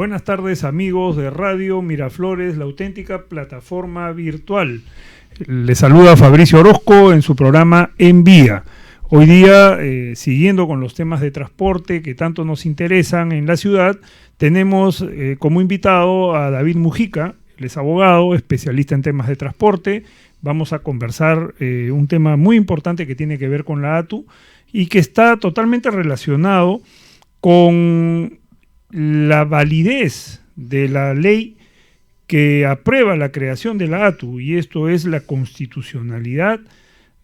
Buenas tardes, amigos de Radio Miraflores, la auténtica plataforma virtual. Les saluda Fabricio Orozco en su programa En Vía. Hoy día, siguiendo con los temas de transporte que tanto nos interesan en la ciudad, tenemos como invitado a David Mujica. Él es abogado, especialista en temas de transporte. Vamos a conversar un tema muy importante que tiene que ver con la ATU y que está totalmente relacionado con la validez de la ley que aprueba la creación de la ATU, y esto es la constitucionalidad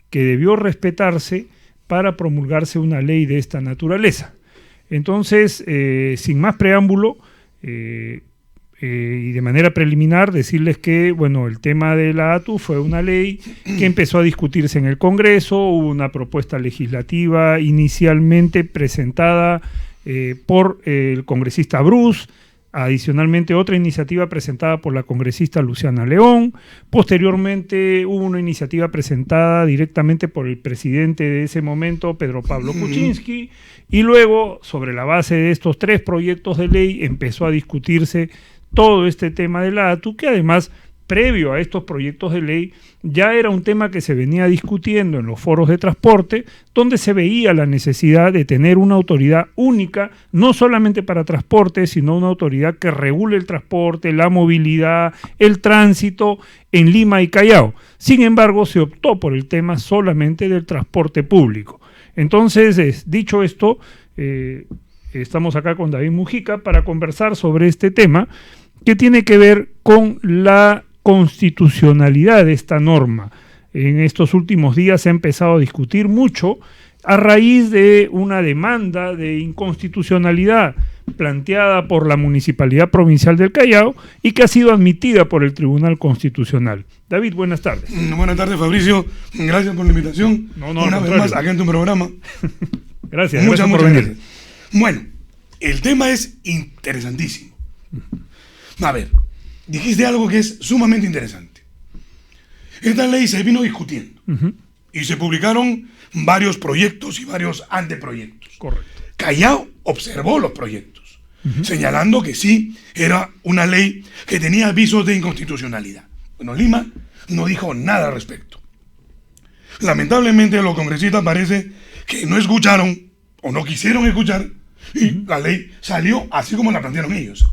que debió respetarse para promulgarse una ley de esta naturaleza. Entonces, sin más preámbulo, y de manera preliminar, decirles que, bueno, el tema de la ATU fue una ley que empezó a discutirse en el Congreso. Hubo una propuesta legislativa inicialmente presentada por el congresista Bruce, adicionalmente otra iniciativa presentada por la congresista Luciana León, posteriormente hubo una iniciativa presentada directamente por el presidente de ese momento, Pedro Pablo Kuczynski, y luego, sobre la base de estos tres proyectos de ley, empezó a discutirse todo este tema de la ATU, que además, previo a estos proyectos de ley, ya era un tema que se venía discutiendo en los foros de transporte, donde se veía la necesidad de tener una autoridad única, no solamente para transporte, sino una autoridad que regule el transporte, la movilidad, el tránsito en Lima y Callao. Sin embargo, se optó por el tema solamente del transporte público. Entonces, dicho esto, estamos acá con David Mujica para conversar sobre este tema que tiene que ver con la constitucionalidad de esta norma. En estos últimos días se ha empezado a discutir mucho a raíz de una demanda de inconstitucionalidad planteada por la Municipalidad Provincial del Callao y que ha sido admitida por el Tribunal Constitucional. David, buenas tardes. Buenas tardes, Fabricio. Gracias por la invitación. Una vez más, acá en tu programa. Gracias muchas por venir. Gracias. Bueno, el tema es interesantísimo. A ver, dijiste algo que es sumamente interesante. Esta ley se vino discutiendo y se publicaron varios proyectos y varios anteproyectos. Correcto. Callao observó los proyectos, señalando que sí era una ley que tenía avisos de inconstitucionalidad. Bueno, Lima no dijo nada al respecto. Lamentablemente los congresistas parece que no escucharon o no quisieron escuchar y la ley salió así como la plantearon ellos.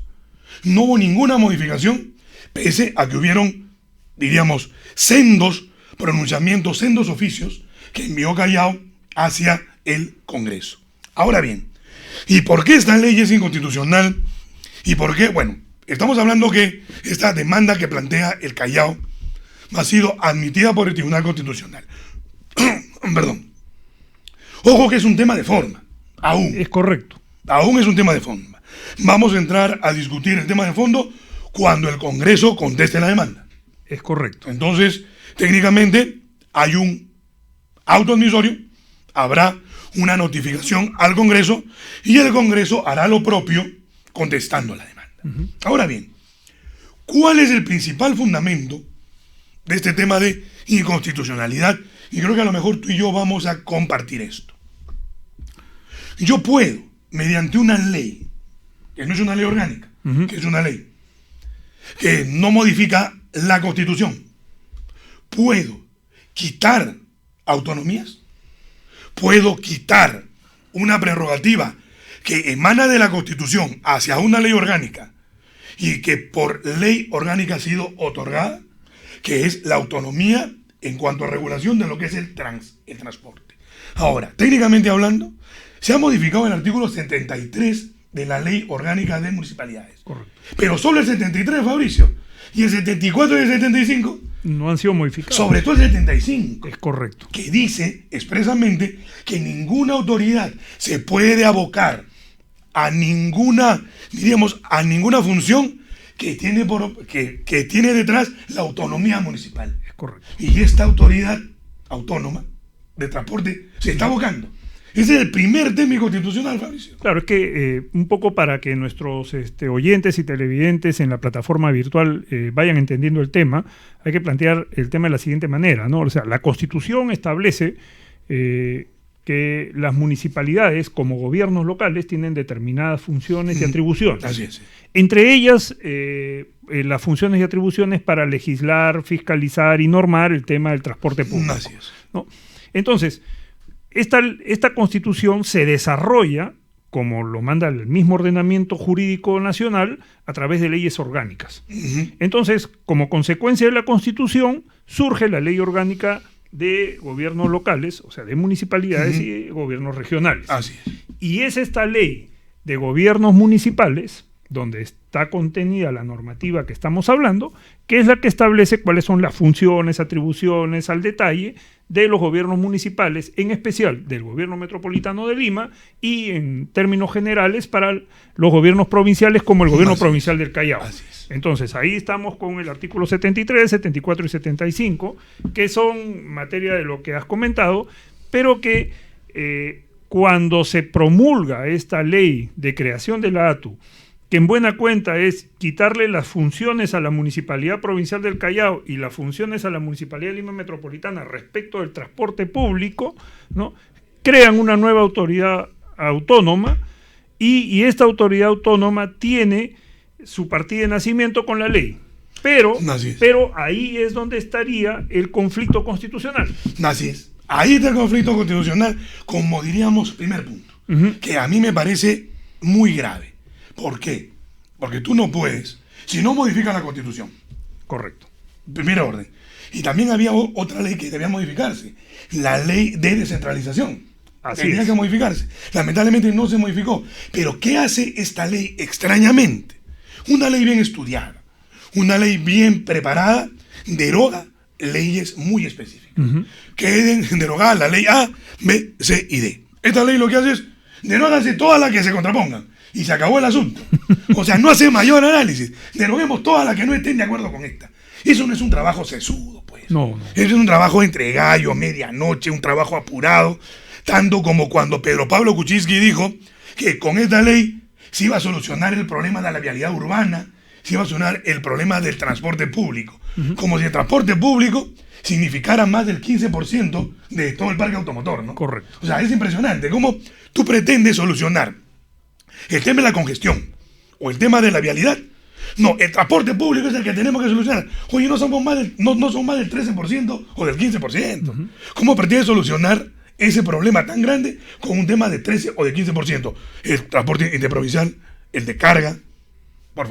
No hubo ninguna modificación, pese a que hubieron, diríamos, sendos pronunciamientos, sendos oficios que envió Callao hacia el Congreso. Ahora bien, ¿y por qué esta ley es inconstitucional? ¿Y por qué? Bueno, estamos hablando que esta demanda que plantea el Callao ha sido admitida por el Tribunal Constitucional. Perdón. Ojo que es un tema de forma, aún. Es correcto. Aún es un tema de forma. Vamos a entrar a discutir el tema de fondo cuando el Congreso conteste la demanda. Es correcto. Entonces, técnicamente, hay un auto admisorio, habrá una notificación al Congreso y el Congreso hará lo propio contestando la demanda. Ahora bien, ¿cuál es el principal fundamento de este tema de inconstitucionalidad? Y creo que a lo mejor tú y yo vamos a compartir esto. Yo puedo, mediante una ley, que no es una ley orgánica, que es una ley que no modifica la Constitución, puedo quitar autonomías, puedo quitar una prerrogativa que emana de la Constitución hacia una ley orgánica y que por ley orgánica ha sido otorgada, que es la autonomía en cuanto a regulación de lo que es el transporte. Ahora, técnicamente hablando, se ha modificado el artículo 73 de la Ley Orgánica de Municipalidades. Correcto. Pero solo el 73, Fabricio. Y el 74 y el 75 no han sido modificados. Sobre todo el 75. Es correcto. Que dice expresamente que ninguna autoridad se puede abocar a ninguna, diríamos, a ninguna función que tiene detrás la autonomía municipal. Es correcto. Y esta autoridad autónoma de transporte se está abocando. Ese es el primer tema constitucional, Fabricio. Claro, es que un poco para que nuestros oyentes y televidentes en la plataforma virtual vayan entendiendo el tema, hay que plantear el tema de la siguiente manera, ¿no? O sea, la Constitución establece que las municipalidades, como gobiernos locales, tienen determinadas funciones y atribuciones. Así es. Entre ellas, las funciones y atribuciones para legislar, fiscalizar y normar el tema del transporte público. Así es. ¿No? Entonces, esta Constitución se desarrolla, como lo manda el mismo ordenamiento jurídico nacional, a través de leyes orgánicas. Entonces, como consecuencia de la Constitución, surge la ley orgánica de gobiernos locales, o sea, de municipalidades y de gobiernos regionales. Así es. Y es esta ley de gobiernos municipales, donde está contenida la normativa que estamos hablando, que es la que establece cuáles son las funciones, atribuciones al detalle de los gobiernos municipales, en especial del gobierno metropolitano de Lima y en términos generales para los gobiernos provinciales como el gobierno provincial del Callao. Así es. Entonces ahí estamos con el artículo 73, 74 y 75, que son materia de lo que has comentado, pero que cuando se promulga esta ley de creación de la ATU, que en buena cuenta es quitarle las funciones a la Municipalidad Provincial del Callao y las funciones a la Municipalidad de Lima Metropolitana respecto del transporte público, ¿no? Crean una nueva autoridad autónoma y esta autoridad autónoma tiene su partida de nacimiento con la ley. Pero ahí es donde estaría el conflicto constitucional. Así es. Ahí está el conflicto constitucional, como diríamos, primer punto, que a mí me parece muy grave. ¿Por qué? Porque tú no puedes, si no modificas la Constitución. Correcto. Primer orden. Y también había otra ley que debía modificarse, la ley de descentralización. Tenía que modificarse. Lamentablemente no se modificó. Pero ¿qué hace esta ley extrañamente? Una ley bien estudiada, una ley bien preparada, deroga leyes muy específicas. Queden derogadas la ley A, B, C y D. Esta ley lo que hace es derógase todas las que se contrapongan. Y se acabó el asunto. O sea, no hace mayor análisis. Deroguemos todas las que no estén de acuerdo con esta. Eso no es un trabajo sesudo, pues. No. Eso es un trabajo entre gallo, medianoche, un trabajo apurado. Tanto como cuando Pedro Pablo Kuczynski dijo que con esta ley se iba a solucionar el problema de la vialidad urbana, se iba a solucionar el problema del transporte público. Como si el transporte público significara más del 15% de todo el parque automotor, ¿no? Correcto. O sea, es impresionante cómo tú pretendes solucionar el tema de la congestión o el tema de la vialidad. No, el transporte público es el que tenemos que solucionar. Oye, no son más del 13% o del 15%. ¿Cómo pretendes solucionar ese problema tan grande con un tema de 13 o de 15%? El transporte interprovincial, el de carga,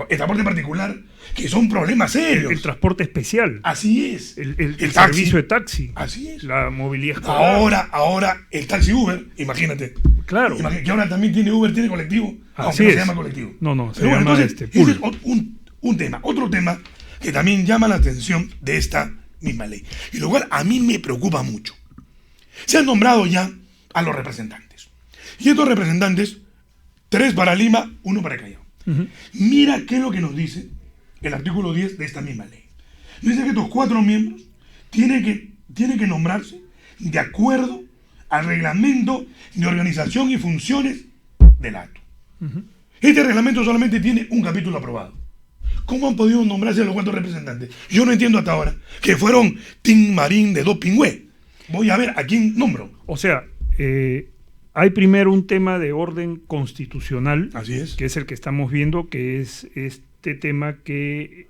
el transporte particular, que son problemas serios. El transporte especial. Así es. El taxi. servicio de taxi. Así es. La movilidad escolar. Ahora el taxi Uber, imagínate. Claro. Que ahora también tiene Uber, tiene colectivo. Aunque no se llama colectivo. No, se llama entonces, ese es un tema. Otro tema que también llama la atención de esta misma ley. Y lo cual a mí me preocupa mucho. Se han nombrado ya a los representantes. Y estos representantes, 3 para Lima, 1 para Callao. Mira qué es lo que nos dice el artículo 10 de esta misma ley. Dice que estos 4 miembros tienen que nombrarse de acuerdo al reglamento de organización y funciones del ATU. Este reglamento solamente tiene un capítulo aprobado. ¿Cómo han podido nombrarse los 4 representantes? Yo no entiendo hasta ahora que fueron Tim Marín de Dopingüe. Voy a ver a quién nombro. O sea, hay primero un tema de orden constitucional, así es, que es el que estamos viendo, que es este tema que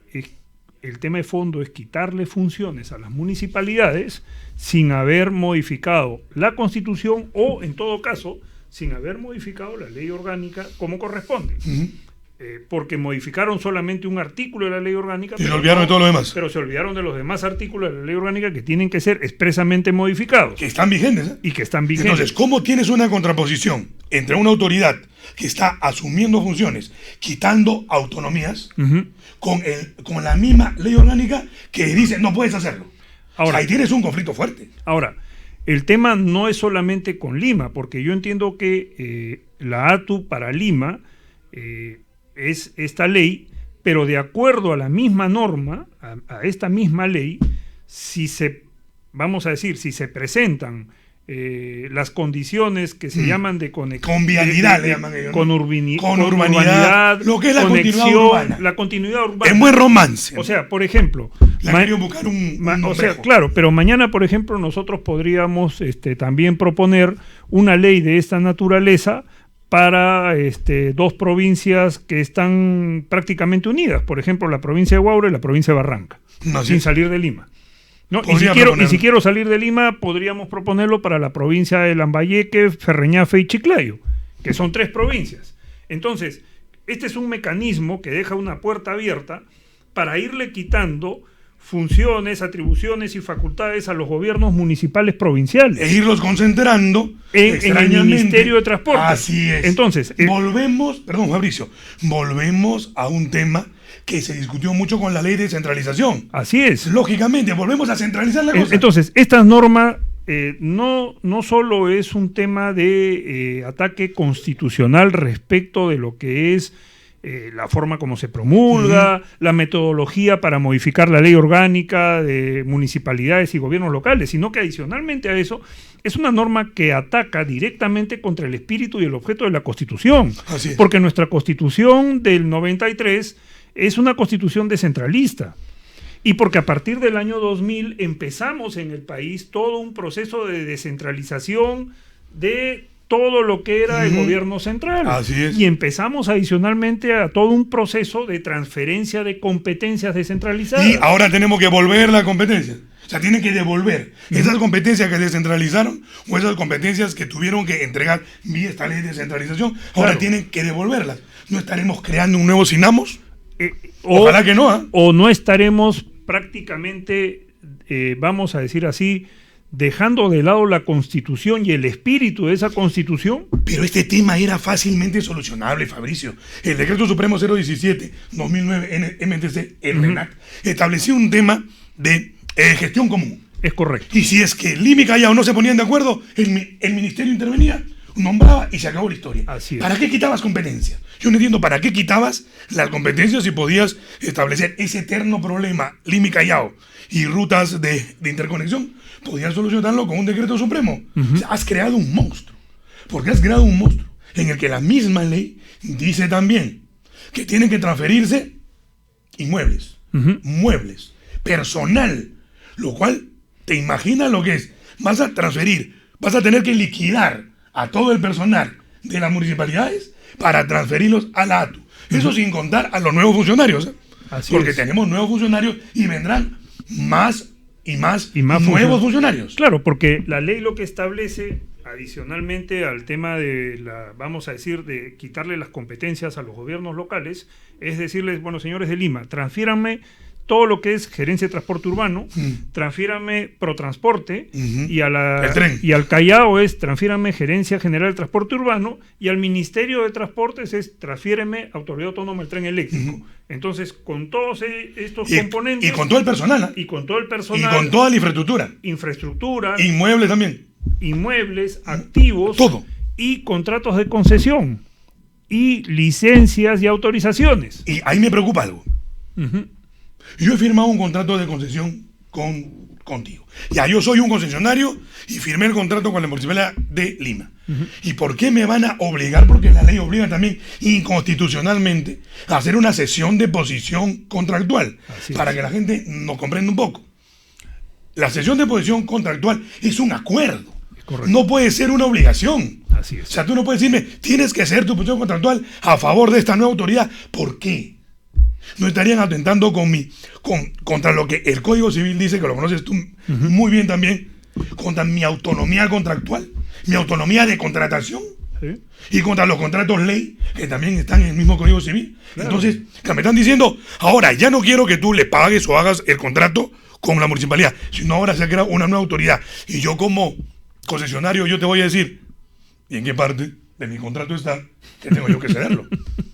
el tema de fondo es quitarle funciones a las municipalidades sin haber modificado la Constitución o, en todo caso, sin haber modificado la ley orgánica como corresponde. Porque modificaron solamente un artículo de la ley orgánica. Y se olvidaron de todo lo demás. Pero se olvidaron de los demás artículos de la ley orgánica que tienen que ser expresamente modificados. Que están vigentes, ¿eh? Y que están vigentes. Entonces, ¿cómo tienes una contraposición entre una autoridad que está asumiendo funciones, quitando autonomías, con la misma ley orgánica que dice no puedes hacerlo? Ahora, o sea, ahí tienes un conflicto fuerte. Ahora, el tema no es solamente con Lima, porque yo entiendo que la ATU para Lima es esta ley, pero de acuerdo a la misma norma, a esta misma ley, si se presentan las condiciones que se llaman de conexión, con vialidad le llaman ellos, ¿no? con urbanidad, lo que es la conexión, continuidad urbana. la continuidad urbana. En buen romance. O sea, por ejemplo, Le han querido buscar o sea, claro, pero mañana, por ejemplo, nosotros podríamos también proponer una ley de esta naturaleza para dos provincias que están prácticamente unidas, por ejemplo, la provincia de Huaura y la provincia de Barranca, sin salir de Lima. ¿No? Y si quiero salir de Lima, podríamos proponerlo para la provincia de Lambayeque, Ferreñafe y Chiclayo, que son 3 provincias. Entonces, este es un mecanismo que deja una puerta abierta para irle quitando funciones, atribuciones y facultades a los gobiernos municipales provinciales. E irlos concentrando en el Ministerio de Transporte. Así es. Entonces, perdón, Fabricio, volvemos a un tema que se discutió mucho con la ley de descentralización. Así es. Lógicamente, volvemos a centralizar la cosa. Entonces, esta norma no solo es un tema de ataque constitucional respecto de lo que es la forma como se promulga, la metodología para modificar la ley orgánica de municipalidades y gobiernos locales, sino que adicionalmente a eso es una norma que ataca directamente contra el espíritu y el objeto de la Constitución. Así es. Porque nuestra Constitución del 93 es una Constitución descentralista. Y porque a partir del año 2000 empezamos en el país todo un proceso de descentralización de todo lo que era el gobierno central. Así es. Y empezamos adicionalmente a todo un proceso de transferencia de competencias descentralizadas. Y ahora tenemos que volver la competencia. O sea, tienen que devolver esas competencias que descentralizaron o esas competencias que tuvieron que entregar vía esta ley de descentralización. Ahora tienen que devolverlas. ¿No estaremos creando un nuevo Sinamos? Ojalá que no. O no estaremos prácticamente, vamos a decir así, dejando de lado la Constitución y el espíritu de esa Constitución. Pero este tema era fácilmente solucionable, Fabricio. El Decreto Supremo 017-2009 MTC, el RENAC, estableció un tema de gestión común. Es correcto. Y si es que Lima y Callao no se ponían de acuerdo, el ministerio intervenía, nombraba y se acabó la historia. Así es. ¿Para qué quitabas competencias? Yo no entiendo para qué quitabas las competencias si podías establecer ese eterno problema, Lima y Callao, y rutas de interconexión. Podías solucionarlo con un decreto supremo. O sea, has creado un monstruo. Porque has creado un monstruo en el que la misma ley dice también que tienen que transferirse inmuebles, muebles, personal, lo cual te imaginas lo que es. Vas a transferir, vas a tener que liquidar a todo el personal de las municipalidades para transferirlos a la ATU. Eso sin contar a los nuevos funcionarios. Porque tenemos nuevos funcionarios y vendrán más y más nuevos funcionarios. Claro, porque la ley lo que establece, adicionalmente al tema de vamos a decir, de quitarle las competencias a los gobiernos locales, es decirles, bueno, señores de Lima, transfiéranme todo lo que es gerencia de transporte urbano, transfiéranme Protransporte, y al Callao transfiéranme gerencia general de transporte urbano, y al Ministerio de Transportes transfiéreme Autoridad Autónoma del Tren Eléctrico. Entonces, con todos estos componentes... Y con todo el personal. Y con todo el personal. Y con toda la infraestructura. Infraestructura. Inmuebles también. Inmuebles, activos. Todo. Y contratos de concesión. Y licencias y autorizaciones. Y ahí me preocupa algo. Yo he firmado un contrato de concesión contigo. Ya, yo soy un concesionario y firmé el contrato con la Municipalidad de Lima. ¿Y por qué me van a obligar? Porque la ley obliga también inconstitucionalmente a hacer una cesión de posición contractual. Para que la gente nos comprenda un poco. La cesión de posición contractual es un acuerdo. No puede ser una obligación. Así es. O sea, tú no puedes decirme, tienes que hacer tu posición contractual a favor de esta nueva autoridad. ¿Por qué? No estarían atentando contra lo que el Código Civil dice, que lo conoces tú muy bien también, contra mi autonomía contractual, mi autonomía de contratación, y contra los contratos ley, que también están en el mismo Código Civil. Claro. Entonces, me están diciendo, ahora ya no quiero que tú le pagues o hagas el contrato con la municipalidad, sino ahora se ha creado una nueva autoridad. Y yo como concesionario, yo te voy a decir, ¿y en qué parte de mi contrato está que tengo yo que cederlo?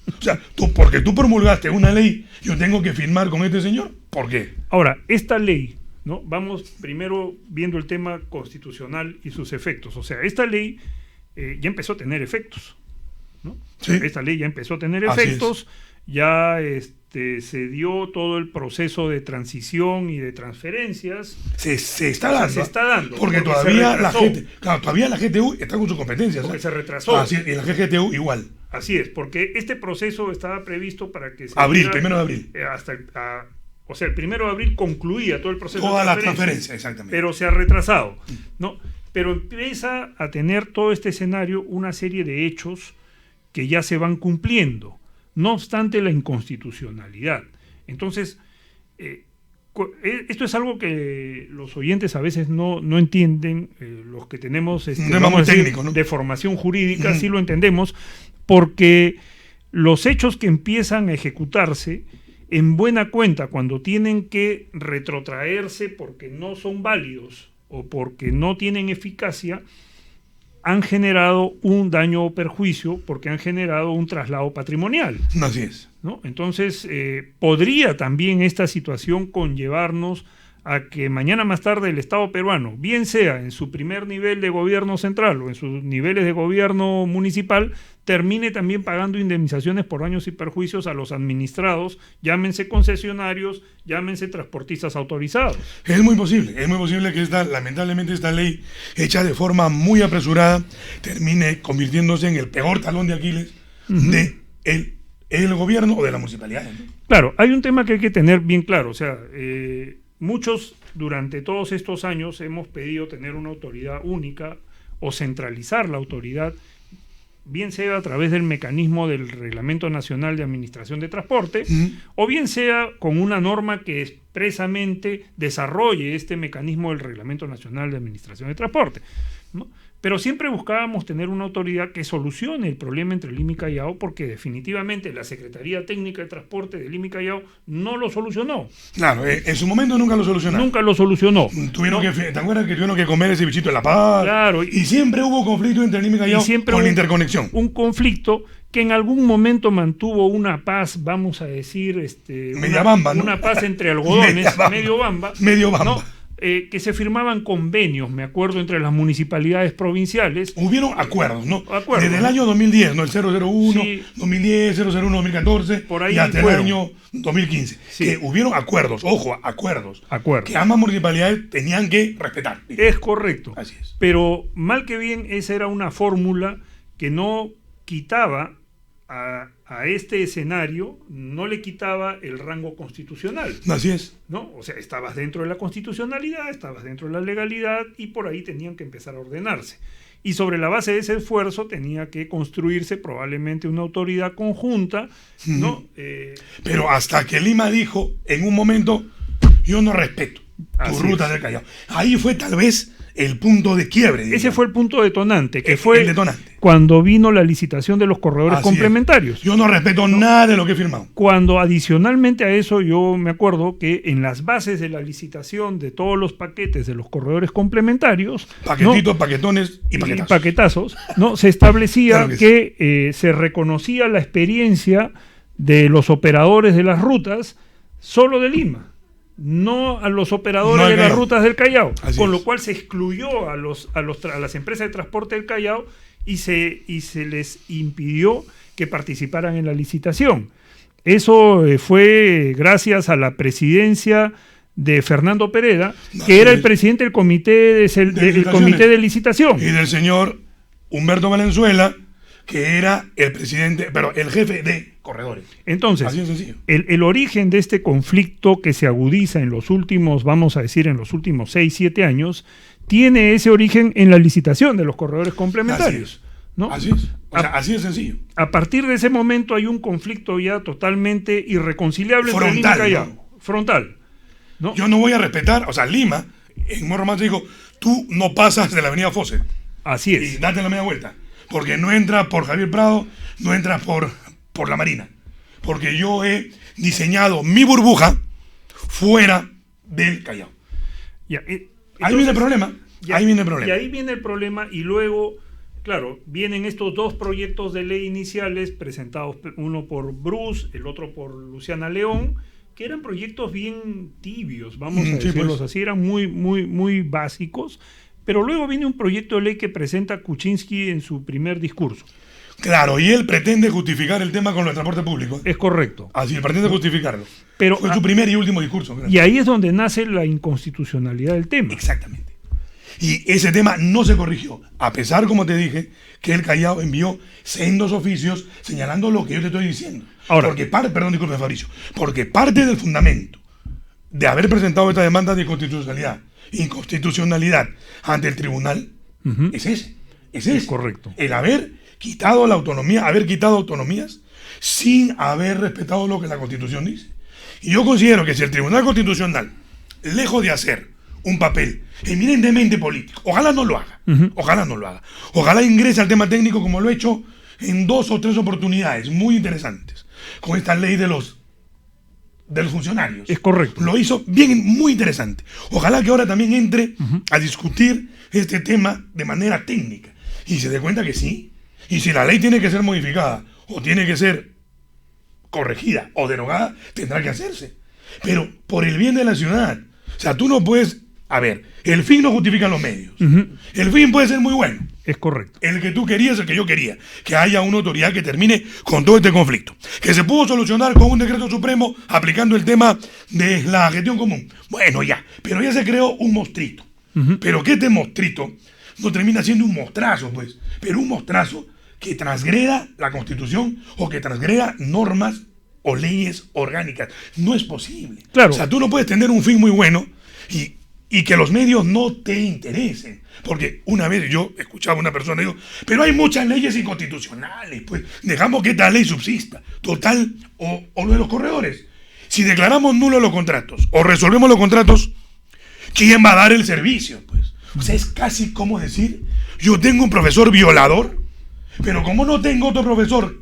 O sea, porque tú promulgaste una ley, yo tengo que firmar con este señor. ¿Por qué? Ahora, esta ley, ¿no? Vamos primero viendo el tema constitucional y sus efectos. O sea, esta ley ya empezó a tener efectos, ¿no? Sí. Esta ley ya empezó a tener efectos, ya se dio todo el proceso de transición y de transferencias. Se está dando. Se está dando. Porque todavía la GTU está con sus competencias. Porque se retrasó. Y la GTU igual. Así es, porque este proceso estaba previsto para que se primero de abril. O sea, el 1 de abril concluía todo el proceso toda de la transferencia, exactamente. pero se ha retrasado, ¿no? Pero empieza a tener todo este escenario una serie de hechos que ya se van cumpliendo, no obstante la inconstitucionalidad. Entonces, esto es algo que los oyentes a veces no entienden, los que tenemos vamos a decir, técnico, ¿no? de formación jurídica, sí lo entendemos, porque los hechos que empiezan a ejecutarse, en buena cuenta, cuando tienen que retrotraerse porque no son válidos o porque no tienen eficacia, han generado un daño o perjuicio porque han generado un traslado patrimonial. Así es. ¿No? Entonces, podría también esta situación conllevarnos a que mañana más tarde el Estado peruano, bien sea en su primer nivel de gobierno central o en sus niveles de gobierno municipal, termine también pagando indemnizaciones por daños y perjuicios a los administrados, llámense concesionarios, llámense transportistas autorizados. Es muy posible que lamentablemente esta ley, hecha de forma muy apresurada, termine convirtiéndose en el peor talón de Aquiles de el gobierno o de la municipalidad, ¿no? Claro, hay un tema que hay que tener bien claro, o sea, muchos durante todos estos años hemos pedido tener una autoridad única o centralizar la autoridad, bien sea a través del mecanismo del Reglamento Nacional de Administración de Transporte, o bien sea con una norma que expresamente desarrolle este mecanismo del Reglamento Nacional de Administración de Transporte, ¿no? Pero siempre buscábamos tener una autoridad que solucione el problema entre Lima y Callao, porque definitivamente la Secretaría Técnica de Transporte de Lima y Callao no lo solucionó. Claro, en su momento nunca lo solucionaron. Nunca lo solucionó. ¿Te acuerdas que tuvieron que comer ese bichito de La Paz? Claro. Y siempre hubo conflicto entre Lima y Callao con la interconexión. Un conflicto que en algún momento mantuvo una paz, vamos a decir, una paz entre algodones, medio bamba. ¿no? Que se firmaban convenios, me acuerdo, entre las municipalidades provinciales. Hubieron acuerdos, ¿no? Desde el año 2010, ¿no? El 001, sí. 2010, 001, 2014, por ahí y hasta el año 2015. Sí. Que hubieron acuerdos, ojo, acuerdos. Que ambas municipalidades tenían que respetar. Es correcto. Así es. Pero mal que bien, esa era una fórmula que no quitaba a este escenario, no le quitaba el rango constitucional. Así es. ¿No? O sea, estabas dentro de la constitucionalidad, estabas dentro de la legalidad y por ahí tenían que empezar a ordenarse. Y sobre la base de ese esfuerzo tenía que construirse probablemente una autoridad conjunta, ¿no? Pero hasta que Lima dijo en un momento, yo no respeto tu ruta del Callao. Ahí fue tal vez el punto de quiebre. Digamos. Ese fue el punto detonante, que fue el detonante. Cuando vino la licitación de los corredores complementarios. Yo no respeto nada de lo que he firmado. Cuando adicionalmente a eso, yo me acuerdo que en las bases de la licitación de todos los paquetes de los corredores complementarios, paquetitos, paquetones y paquetazos. Paquetazos, ¿no? Se establecía claro que se reconocía la experiencia de los operadores de las rutas solo de Lima, no a los operadores de las rutas del Callao, con lo cual se excluyó a las empresas de transporte del Callao y se les impidió que participaran en la licitación. Eso fue gracias a la presidencia de Fernando Pereda, que era el presidente del comité de licitación. Y del señor Humberto Valenzuela, que era el jefe de corredores. Entonces, así de sencillo. El origen de este conflicto que se agudiza en los últimos, vamos a decir, en los últimos 6, 7 años, tiene ese origen en la licitación de los corredores complementarios. ¿No? Así es. Así de sencillo. A partir de ese momento hay un conflicto ya totalmente irreconciliable entre Lima y Callao. ¿No? Frontal. ¿No? Yo no voy a respetar, Lima, en Morro Más dijo, tú no pasas de la avenida Fawcett. Así es. Y date la media vuelta. Porque no entra por Javier Prado, no entra por la Marina. Porque yo he diseñado mi burbuja fuera del Callao. Ahí viene el problema. Y ahí viene el problema y luego, claro, vienen estos dos proyectos de ley iniciales presentados, uno por Bruce, el otro por Luciana León, que eran proyectos bien tibios, vamos a decirlos así, eran muy, muy, muy básicos. Pero luego viene un proyecto de ley que presenta Kuczynski en su primer discurso. Claro, y él pretende justificar el tema con el transporte público. Es correcto. Así, pretende justificarlo. Pero fue su primer y último discurso. Claro. Y ahí es donde nace la inconstitucionalidad del tema. Exactamente. Y ese tema no se corrigió, a pesar, como te dije, que el Callao envió sendos oficios señalando lo que yo te estoy diciendo. Ahora, perdón, disculpe, Fabricio, porque parte del fundamento de haber presentado esta demanda de inconstitucionalidad ante el tribunal, es ese. Es correcto. El haber quitado la autonomía, haber quitado autonomías sin haber respetado lo que la Constitución dice. Y yo considero que si el Tribunal Constitucional, lejos de hacer un papel eminentemente político, ojalá no lo haga, ojalá ingrese al tema técnico como lo he hecho en 2 o 3 oportunidades muy interesantes, con esta ley de los funcionarios. Es correcto. Lo hizo bien, muy interesante. Ojalá que ahora también entre a discutir este tema de manera técnica y se dé cuenta que sí. Y si la ley tiene que ser modificada o tiene que ser corregida o derogada, tendrá que hacerse. Pero por el bien de la ciudad. O sea, tú no puedes... A ver, el fin no justifica los medios. El fin puede ser muy bueno. Es correcto. El que tú querías, el que yo quería. Que haya una autoridad que termine con todo este conflicto. Que se pudo solucionar con un decreto supremo aplicando el tema de la gestión común. Bueno, ya. Pero ya se creó un mostrito. Pero que este mostrito no termina siendo un mostrazo, pues. Pero un mostrazo que transgreda la Constitución o que transgreda normas o leyes orgánicas. No es posible. Claro. O sea, tú no puedes tener un fin muy bueno y que los medios no te interesen. Porque una vez yo escuchaba a una persona y digo, pero hay muchas leyes inconstitucionales, pues dejamos que esta ley subsista. Total, o lo de los corredores. Si declaramos nulos los contratos o resolvemos los contratos, ¿quién va a dar el servicio? Pues, o sea, es casi como decir, yo tengo un profesor violador, pero como no tengo otro profesor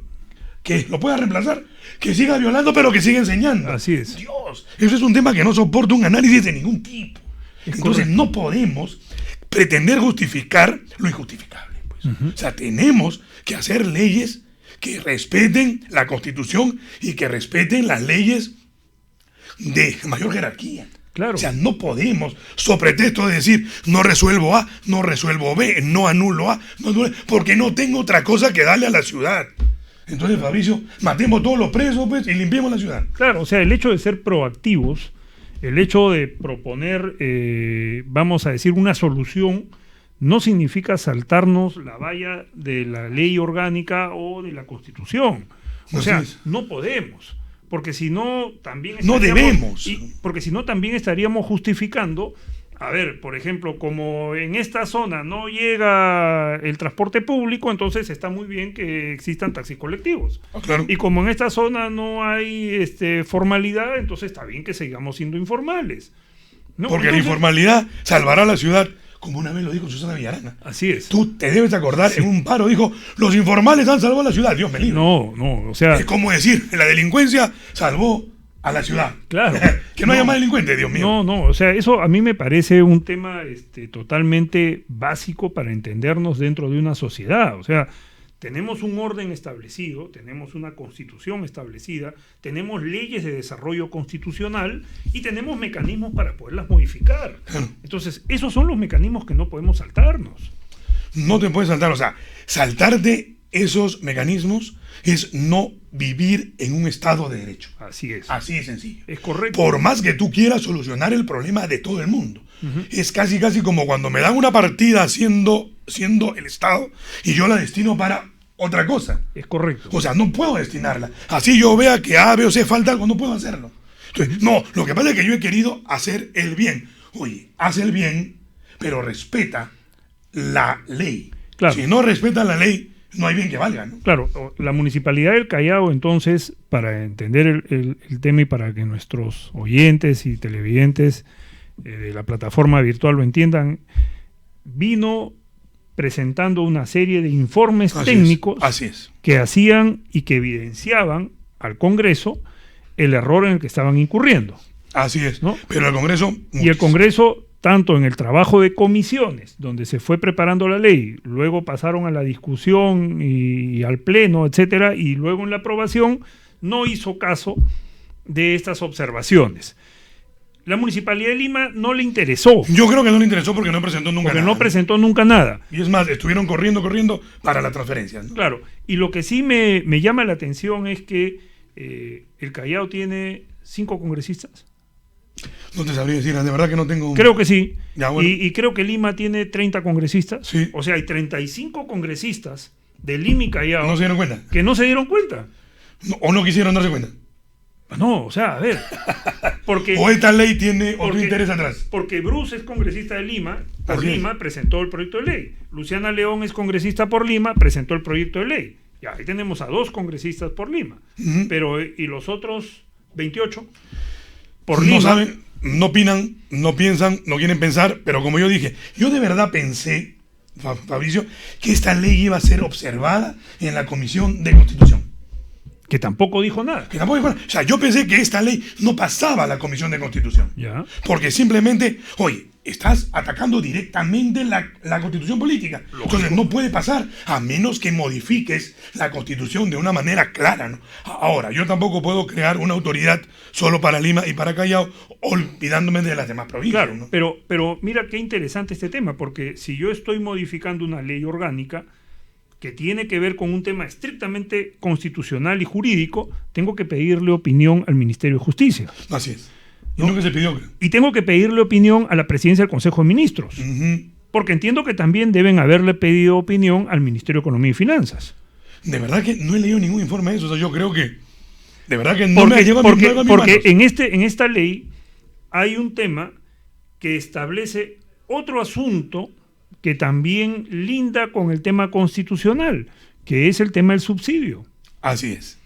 que lo pueda reemplazar, que siga violando, pero que siga enseñando. Así es. Dios, eso es un tema que no soporta un análisis de ningún tipo. Entonces correcto. no podemos pretender justificar lo injustificable. Pues. O sea, tenemos que hacer leyes que respeten la Constitución y que respeten las leyes de mayor jerarquía. Claro. O sea, no podemos, sobre pretexto de decir, no resuelvo A, no resuelvo B, no anulo A, no anulo, porque no tengo otra cosa que darle a la ciudad. Entonces, Fabricio, matemos todos los presos, pues, y limpiemos la ciudad. Claro, o sea, el hecho de ser proactivos, el hecho de proponer, vamos a decir, una solución, no significa saltarnos la valla de la ley orgánica o de la Constitución. O sea, no podemos. Porque si no, también no debemos. Porque si no, también estaríamos justificando, a ver, por ejemplo, como en esta zona no llega el transporte público, entonces está muy bien que existan taxis colectivos. Claro. Y como en esta zona no hay formalidad, entonces está bien que sigamos siendo informales. ¿No? Porque la informalidad salvará a la ciudad, como una vez lo dijo Susana Villarana. Así es. Tú te debes acordar, en un paro dijo, los informales han salvado a la ciudad, Dios me libre. No, o sea... Es como decir, la delincuencia salvó a la ciudad. Claro. Que no haya más delincuentes, Dios mío. No, o sea, eso a mí me parece un tema totalmente básico para entendernos dentro de una sociedad. O sea, tenemos un orden establecido, tenemos una constitución establecida, tenemos leyes de desarrollo constitucional y tenemos mecanismos para poderlas modificar. Entonces, esos son los mecanismos que no podemos saltarnos. No te puedes saltar, o sea, saltarte esos mecanismos es no vivir en un estado de derecho. Así es. Así de sencillo. Es correcto. Por más que tú quieras solucionar el problema de todo el mundo. Es casi como cuando me dan una partida siendo el Estado y yo la destino para otra cosa. Es correcto. O sea, no puedo destinarla. Así yo vea que A, B o C falta algo, no puedo hacerlo. Entonces, no, lo que pasa es que yo he querido hacer el bien. Oye, haz el bien, pero respeta la ley. Claro. Si no respeta la ley, no hay bien que valga, ¿no? Claro, la Municipalidad del Callao, entonces, para entender el tema y para que nuestros oyentes y televidentes de la plataforma virtual lo entiendan, vino presentando una serie de informes técnicos que hacían y que evidenciaban al Congreso el error en el que estaban incurriendo. Así es, ¿no? Pero el Congreso... Y el Congreso, tanto en el trabajo de comisiones, donde se fue preparando la ley, luego pasaron a la discusión y al pleno, etcétera, y luego en la aprobación, no hizo caso de estas observaciones. La Municipalidad de Lima no le interesó. Yo creo que no le interesó porque no presentó nunca nada. Porque no presentó nunca nada. Y es más, estuvieron corriendo para la transferencia, ¿no? Claro. Y lo que sí me llama la atención es que el Callao tiene 5 congresistas. No te sabría decir, de verdad que no tengo... Creo que sí. Ya, bueno. Y creo que Lima tiene 30 congresistas. Sí. O sea, hay 35 congresistas de Lima y Callao... ¿No se dieron cuenta? Que no se dieron cuenta. No, ¿o no quisieron darse cuenta? No, o sea, a ver. o esta ley tiene otro interés atrás. Porque Bruce es congresista de Lima, por Así Lima presentó el proyecto de ley. Luciana León es congresista por Lima, presentó el proyecto de ley. Ya, ahí tenemos a 2 congresistas por Lima. Pero, ¿y los otros 28? Por Lima. No saben, no opinan, no piensan, no quieren pensar, pero como yo dije, yo de verdad pensé, Fabricio, que esta ley iba a ser observada en la Comisión de Constitución. Que tampoco dijo nada. O sea, yo pensé que esta ley no pasaba a la Comisión de Constitución. Ya. Porque simplemente, oye, estás atacando directamente la Constitución política. Lógico. Entonces no puede pasar a menos que modifiques la Constitución de una manera clara, ¿no? Ahora, yo tampoco puedo crear una autoridad solo para Lima y para Callao, olvidándome de las demás provincias. Claro, ¿no? pero mira qué interesante este tema, porque si yo estoy modificando una ley orgánica que tiene que ver con un tema estrictamente constitucional y jurídico, tengo que pedirle opinión al Ministerio de Justicia. Así es. Y nunca se pidió, creo. Y tengo que pedirle opinión a la Presidencia del Consejo de Ministros. Porque entiendo que también deben haberle pedido opinión al Ministerio de Economía y Finanzas. De verdad que no he leído ningún informe de eso. O sea, yo creo que de verdad que no me ha llegado a mis manos. Porque en esta ley hay un tema que establece otro asunto que también linda con el tema constitucional, que es el tema del subsidio. Así es.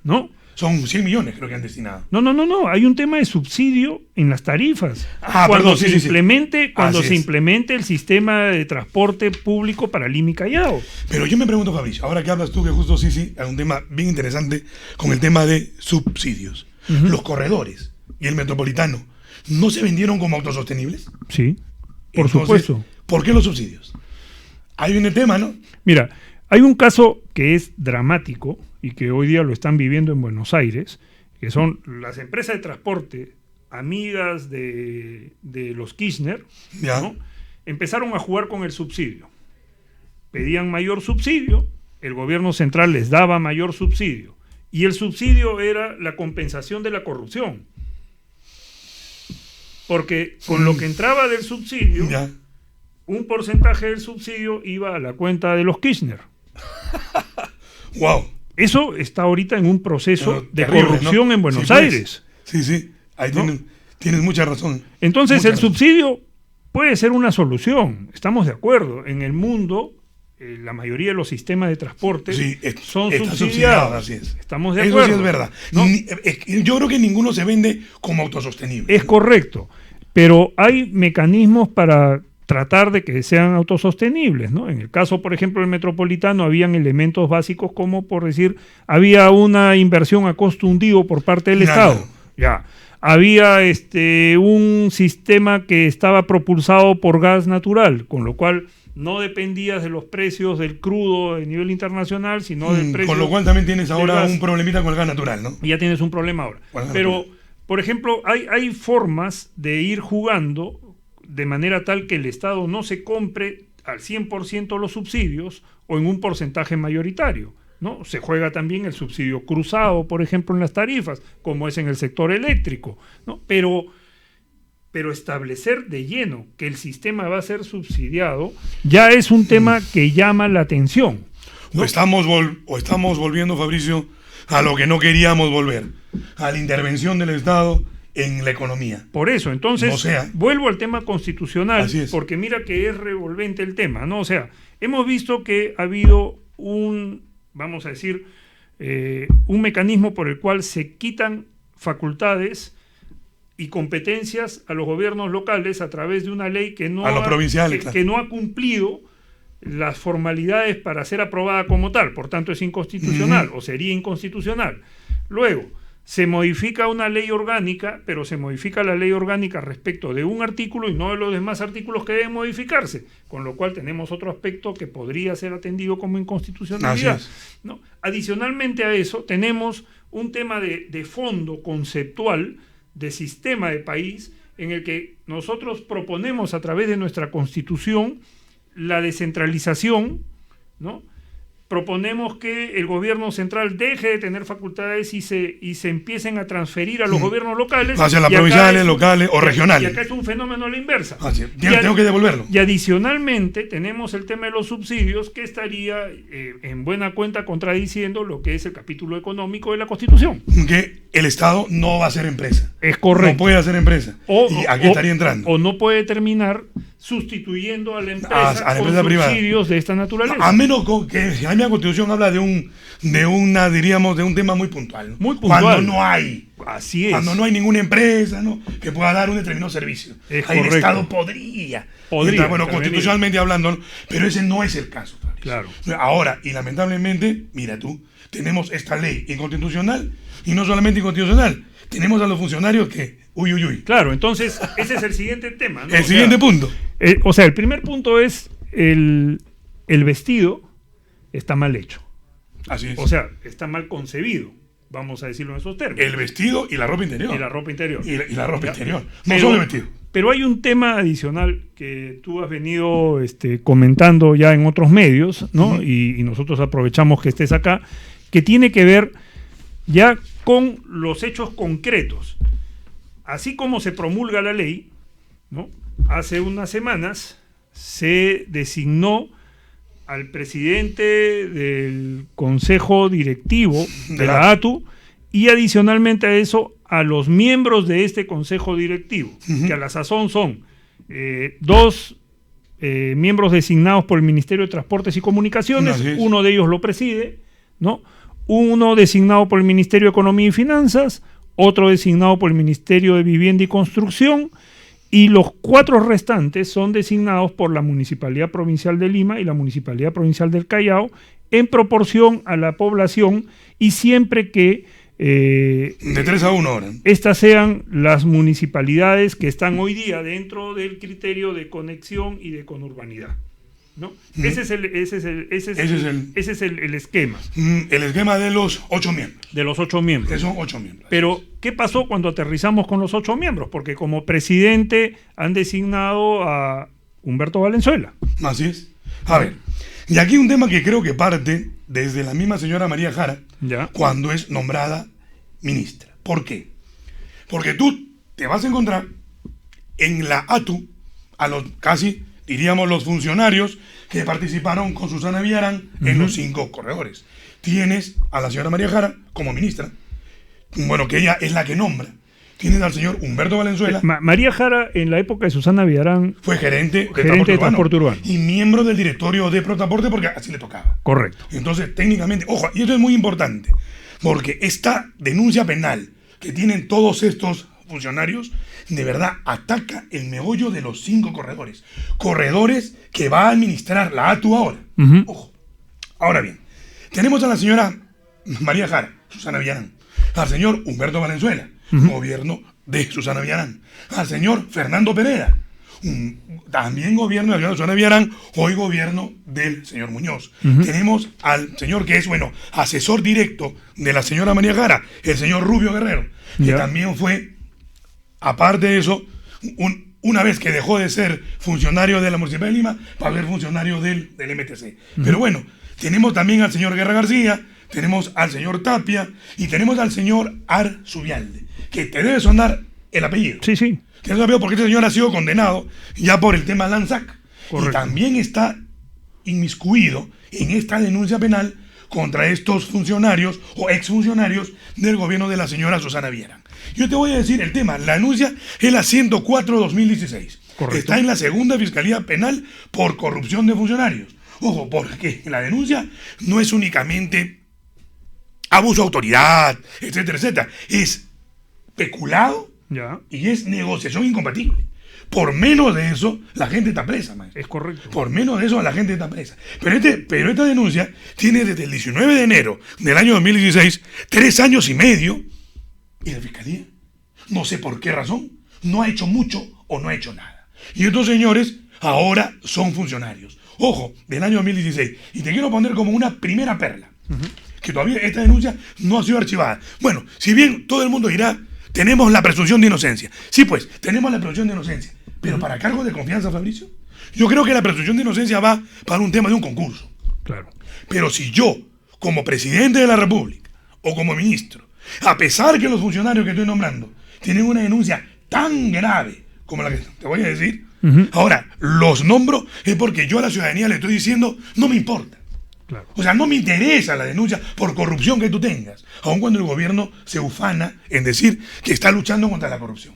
¿No? Son 100 millones creo que han destinado. No. Hay un tema de subsidio en las tarifas. Cuando se implemente el sistema de transporte público para Lima y Callao. Pero yo me pregunto, Fabricio, ahora que hablas tú, que justo sí, hay un tema bien interesante con el tema de subsidios. Los corredores y el metropolitano, ¿no se vendieron como autosostenibles? Sí, por supuesto. ¿Por qué los subsidios? Ahí viene el tema, ¿no? Mira, hay un caso que es dramático y que hoy día lo están viviendo en Buenos Aires, que son las empresas de transporte amigas de los Kirchner, ¿no? Empezaron a jugar con el subsidio. Pedían mayor subsidio, el gobierno central les daba mayor subsidio, y el subsidio era la compensación de la corrupción. Porque con lo que entraba del subsidio, un porcentaje del subsidio iba a la cuenta de los Kirchner. ¡Wow! Eso está ahorita en un proceso de terrible, corrupción, ¿no? En Buenos Aires. Sí. Ahí tienes mucha razón. Entonces el subsidio puede ser una solución. Estamos de acuerdo. En el mundo, la mayoría de los sistemas de transporte son subsidiados. Así es. Estamos de acuerdo. Eso sí es verdad. ¿No? Yo creo que ninguno se vende como autosostenible. Es correcto. Pero hay mecanismos para tratar de que sean autosostenibles, ¿no? En el caso, por ejemplo, del metropolitano, habían elementos básicos como, por decir, había una inversión a costo hundido por parte del Estado. Ya. Había un sistema que estaba propulsado por gas natural, con lo cual no dependías de los precios del crudo a nivel internacional, sino del precio. Con lo cual también tienes ahora un problemita con el gas natural, ¿no? Y ya tienes un problema ahora. Pero, por ejemplo, hay formas de ir jugando de manera tal que el Estado no se compre al 100% los subsidios o en un porcentaje mayoritario, ¿no? Se juega también el subsidio cruzado, por ejemplo, en las tarifas, como es en el sector eléctrico, ¿no? Pero establecer de lleno que el sistema va a ser subsidiado ya es un tema que llama la atención, ¿no? O estamos volviendo, Fabricio, a lo que no queríamos volver, a la intervención del Estado en la economía. Por eso, entonces, vuelvo al tema constitucional, porque mira que es revolvente el tema, ¿no? O sea, hemos visto que ha habido un mecanismo por el cual se quitan facultades y competencias a los gobiernos locales a través de una ley que no ha cumplido las formalidades para ser aprobada como tal, por tanto es inconstitucional o sería inconstitucional. Luego, se modifica una ley orgánica, pero se modifica la ley orgánica respecto de un artículo y no de los demás artículos que deben modificarse, con lo cual tenemos otro aspecto que podría ser atendido como inconstitucionalidad, ¿no? Adicionalmente a eso, tenemos un tema de fondo conceptual, de sistema de país, en el que nosotros proponemos a través de nuestra Constitución la descentralización, ¿no? proponemos que el gobierno central deje de tener facultades y se empiecen a transferir a los gobiernos locales. Hacia las provinciales, locales o regionales. Y acá es un fenómeno a la inversa. Tengo que devolverlo. Y adicionalmente tenemos el tema de los subsidios, que estaría en buena cuenta contradiciendo lo que es el capítulo económico de la Constitución. Que el Estado no va a ser empresa. Es correcto. No puede hacer empresa. Y aquí estaría entrando. O no puede terminar sustituyendo a la empresa la con empresa privada. subsidios de esta naturaleza. A menos que la misma Constitución habla de un tema muy puntual, ¿no? Muy puntual. Cuando no hay. Así es. Cuando no hay ninguna empresa, ¿no?, que pueda dar un determinado servicio. Ahí el Estado podría. Bueno, constitucionalmente hablando, ¿no? Pero ese no es el caso. Claro. Ahora, y lamentablemente, mira tú, tenemos esta ley inconstitucional, y no solamente inconstitucional, tenemos a los funcionarios que, uy. Claro, entonces ese es el siguiente tema, ¿no? El siguiente punto. El primer punto es el vestido está mal hecho. Así es. O sea, está mal concebido, vamos a decirlo en esos términos. El vestido y la ropa interior. Y la ropa interior. Y la ropa interior. No solo el vestido. Pero hay un tema adicional que tú has venido comentando ya en otros medios, ¿no? Uh-huh. Y nosotros aprovechamos que estés acá, que tiene que ver ya con los hechos concretos. Así como se promulga la ley, ¿no?, hace unas semanas se designó al presidente del consejo directivo de la ATU y adicionalmente a eso a los miembros de este consejo directivo, que a la sazón son dos miembros designados por el Ministerio de Transportes y Comunicaciones, uno de ellos lo preside, ¿no?, uno designado por el Ministerio de Economía y Finanzas, otro designado por el Ministerio de Vivienda y Construcción, y los 4 restantes son designados por la Municipalidad Provincial de Lima y la Municipalidad Provincial del Callao en proporción a la población y siempre que de 3 a 1 ahora. Estas sean las municipalidades que están hoy día dentro del criterio de conexión y de conurbanidad, ¿no? Ese es el esquema. El esquema de los 8 miembros. De los 8 miembros. Que son 8 miembros. Pero, ¿qué pasó cuando aterrizamos con los 8 miembros? Porque como presidente han designado a Humberto Valenzuela. Así es. A ver, y aquí un tema que creo que parte desde la misma señora María Jara, ¿ya?, cuando es nombrada ministra. ¿Por qué? Porque tú te vas a encontrar en la ATU a los casi, diríamos, los funcionarios que participaron con Susana Villarán en los 5 corredores. Tienes a la señora María Jara como ministra, bueno, que ella es la que nombra. Tienes al señor Humberto Valenzuela. María Jara, en la época de Susana Villarán, fue gerente de transporte urbano y miembro del directorio de Protransporte, porque así le tocaba. Correcto. Entonces, técnicamente, ojo, y esto es muy importante, porque esta denuncia penal que tienen todos estos funcionarios, de verdad ataca el meollo de los 5 corredores. Corredores que va a administrar la ATU ahora. Ojo. Ahora bien, tenemos a la señora María Jara, Susana Villarán, al señor Humberto Valenzuela, gobierno de Susana Villarán, al señor Fernando Pereira, también gobierno de la señora Susana Villarán, hoy gobierno del señor Muñoz. Tenemos al señor que es, asesor directo de la señora María Jara, el señor Rubio Guerrero, que también fue, aparte de eso, una vez que dejó de ser funcionario de la Municipalidad de Lima, para ser funcionario del MTC. Pero bueno, tenemos también al señor Guerra García, tenemos al señor Tapia y tenemos al señor Arzubialde, que te debe sonar el apellido. Sí. Te debe apellido porque este señor ha sido condenado ya por el tema Lanzac. Correcto. Y también está inmiscuido en esta denuncia penal contra estos funcionarios o exfuncionarios del gobierno de la señora Susana Villarán. Yo te voy a decir el tema. La denuncia es la 104/2016. Correcto. Está en la segunda Fiscalía Penal por corrupción de funcionarios. Ojo, porque la denuncia no es únicamente abuso de autoridad, etcétera, etcétera. Es peculado y es negociación incompatible. Por menos de eso, la gente está presa, maestro. Es correcto. Por menos de eso, la gente está presa. Pero esta denuncia tiene desde el 19 de enero del año 2016 3 años y medio. Y la Fiscalía, no sé por qué razón, no ha hecho mucho o no ha hecho nada. Y estos señores ahora son funcionarios. Ojo, del año 2016. Y te quiero poner como una primera perla. Que todavía esta denuncia no ha sido archivada. Bueno, si bien todo el mundo dirá, tenemos la presunción de inocencia. Sí, pues, tenemos la presunción de inocencia. Pero para cargo de confianza, Fabricio, yo creo que la presunción de inocencia va para un tema de un concurso. Claro. Pero si yo, como presidente de la República o como ministro, a pesar que los funcionarios que estoy nombrando tienen una denuncia tan grave como la que te voy a decir, ahora los nombro es porque yo a la ciudadanía le estoy diciendo no me importa. Claro. O sea, no me interesa la denuncia por corrupción que tú tengas, aun cuando el gobierno se ufana en decir que está luchando contra la corrupción.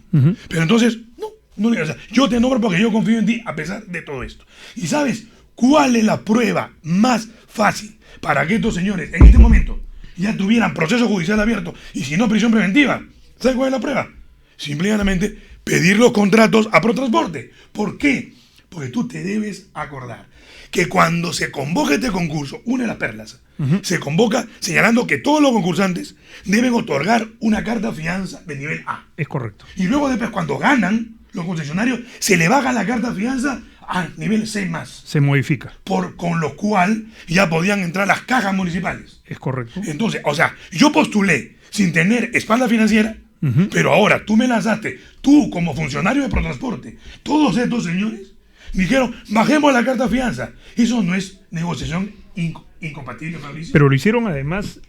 Pero entonces, no, o sea, yo te nombro porque yo confío en ti a pesar de todo esto. ¿Y sabes cuál es la prueba más fácil para que estos señores en este momento ya tuvieran proceso judicial abierto y si no prisión preventiva? ¿Sabes cuál es la prueba? Simplemente pedir los contratos a Protransporte. ¿Por qué? Porque tú te debes acordar que cuando se convoca este concurso, una de las perlas, se convoca señalando que todos los concursantes deben otorgar una carta fianza de nivel A. Es correcto. Y luego después, cuando ganan los concesionarios, se le baja la carta fianza a nivel C+. Se modifica. Con lo cual ya podían entrar las cajas municipales. Es correcto. Entonces, o sea, yo postulé sin tener espalda financiera, pero ahora tú me lanzaste, tú como funcionario de Protransporte, todos estos señores dijeron, bajemos la carta fianza. Eso no es negociación incompatible, Fabricio. Pero lo hicieron además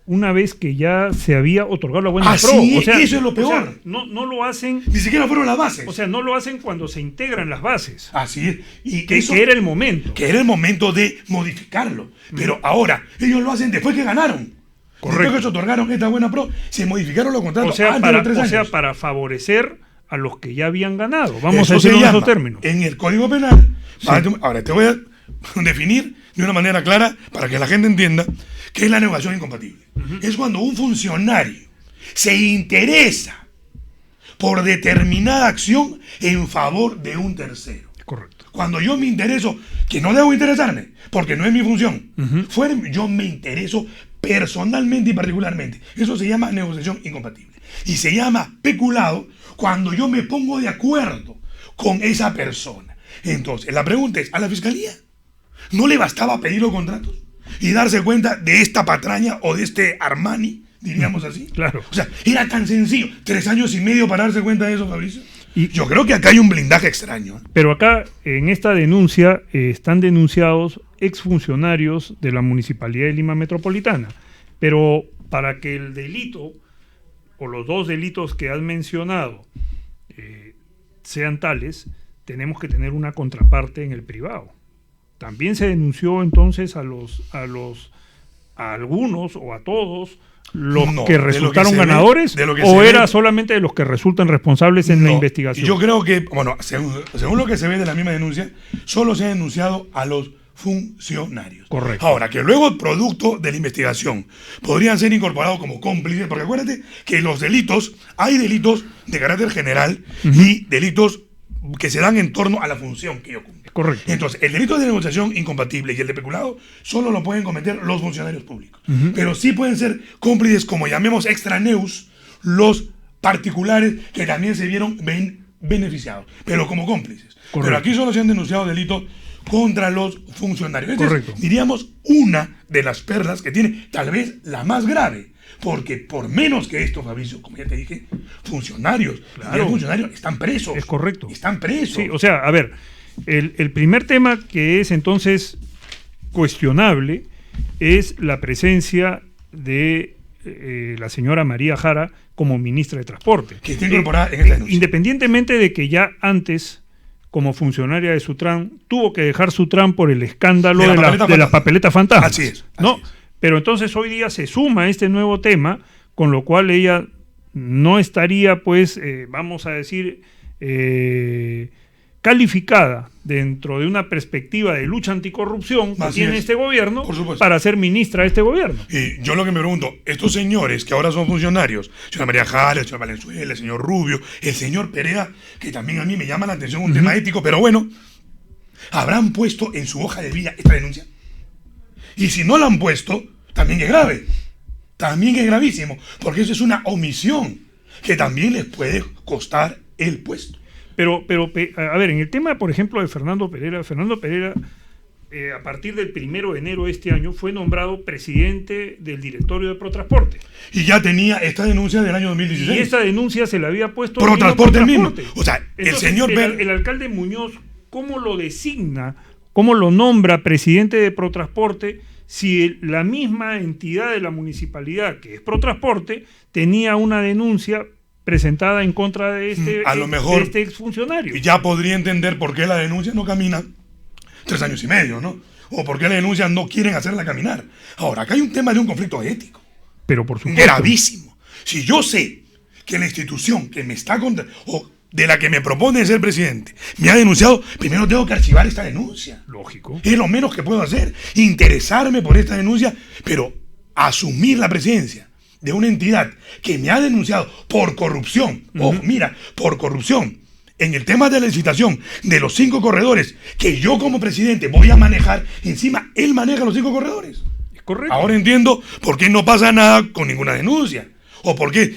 una vez que ya se había otorgado la buena pro. Sí, o sea, eso es lo peor. O sea, no lo hacen. Ni siquiera fueron las bases. O sea, no lo hacen cuando se integran las bases. Así es. Y que era el momento. Que era el momento de modificarlo. Pero ahora, ellos lo hacen después que ganaron. Correcto. Después que se otorgaron esta buena pro, se modificaron los contratos o sea, antes de los 3 años. O sea, para favorecer a los que ya habían ganado. Vamos Eso a decirlo se en llama, esos términos. en el Código Penal, Sí. ahora te voy a definir de una manera clara para que la gente entienda qué es la negociación incompatible. Es cuando un funcionario se interesa por determinada acción en favor de un tercero. Correcto. Cuando yo me intereso, que no debo interesarme, porque no es mi función, yo me intereso personalmente y particularmente. Eso se llama negociación incompatible. Y se llama peculado cuando yo me pongo de acuerdo con esa persona. Entonces, la pregunta es, ¿a la fiscalía no le bastaba pedir los contratos y darse cuenta de esta patraña o de este Armani, diríamos así? Claro. O sea, era tan sencillo. 3 años y medio para darse cuenta de eso, Fabricio. Y yo creo que acá hay un blindaje extraño. Pero acá, en esta denuncia, están denunciados exfuncionarios de la Municipalidad de Lima Metropolitana. Pero para que el delito, o los 2 delitos que has mencionado, sean tales, tenemos que tener una contraparte en el privado. También se denunció entonces a algunos o a todos los que resultaron ganadores, o era solamente de los que resultan responsables en la investigación. Yo creo que, bueno, según lo que se ve de la misma denuncia, solo se ha denunciado a los funcionarios. Correcto. Ahora, que luego, producto de la investigación, podrían ser incorporados como cómplices, porque acuérdate que los delitos, hay delitos de carácter general y delitos que se dan en torno a la función que ellos cumplen. Correcto. Entonces, el delito de negociación incompatible y el de peculado solo lo pueden cometer los funcionarios públicos. Pero sí pueden ser cómplices, como llamemos extraneus, los particulares que también se vieron beneficiados, pero como cómplices. Correcto. Pero aquí solo se han denunciado delitos contra los funcionarios. Correcto. Diríamos, una de las perlas que tiene, tal vez la más grave, porque por menos que esto, Fabricio, como ya te dije, funcionarios, claro, funcionarios están presos. Es correcto. Están presos. Sí, o sea, a ver, el primer tema que es entonces cuestionable es la presencia de la señora María Jara como ministra de Transporte. Que está incorporada en esta denuncia. Independientemente de que ya antes, como funcionaria de Sutran, tuvo que dejar Sutran por el escándalo de la papeleta fantasma. Así es. ¿no? Pero entonces hoy día se suma este nuevo tema, con lo cual ella no estaría, pues, vamos a decir, calificada dentro de una perspectiva de lucha anticorrupción que tiene este gobierno para ser ministra de este gobierno. Y yo lo que me pregunto, estos señores que ahora son funcionarios, señora María Jara, el señor Valenzuela, el señor Rubio, el señor Perea, que también a mí me llama la atención un tema ético, pero bueno, ¿habrán puesto en su hoja de vida esta denuncia? Y si no la han puesto, también es grave, también es gravísimo, porque eso es una omisión que también les puede costar el puesto. Pero a ver, en el tema, por ejemplo, de Fernando Pereira, a partir del 1 de enero de este año, fue nombrado presidente del directorio de Protransporte. Y ya tenía esta denuncia del año 2016. Y esta denuncia se la había puesto Protransporte mismo. O sea, entonces, el señor el alcalde Muñoz, ¿cómo lo designa? ¿Cómo lo nombra presidente de Protransporte si la misma entidad de la municipalidad, que es Protransporte, tenía una denuncia presentada en contra de a lo mejor, de este exfuncionario? Ya podría entender por qué la denuncia no camina 3 años y medio, ¿no? O por qué la denuncia no quieren hacerla caminar. Ahora, acá hay un tema de un conflicto ético. Pero por supuesto. Gravísimo. Si yo sé que la institución que me está contra, o de la que me propone ser presidente me ha denunciado, primero tengo que archivar esta denuncia. Lógico. Es lo menos que puedo hacer. Interesarme por esta denuncia, pero asumir la presidencia de una entidad que me ha denunciado por corrupción. Ojo, mira, por corrupción. En el tema de la licitación de los 5 corredores que yo como presidente voy a manejar, encima él maneja los 5 corredores. Es correcto. Ahora entiendo por qué no pasa nada con ninguna denuncia. O por qué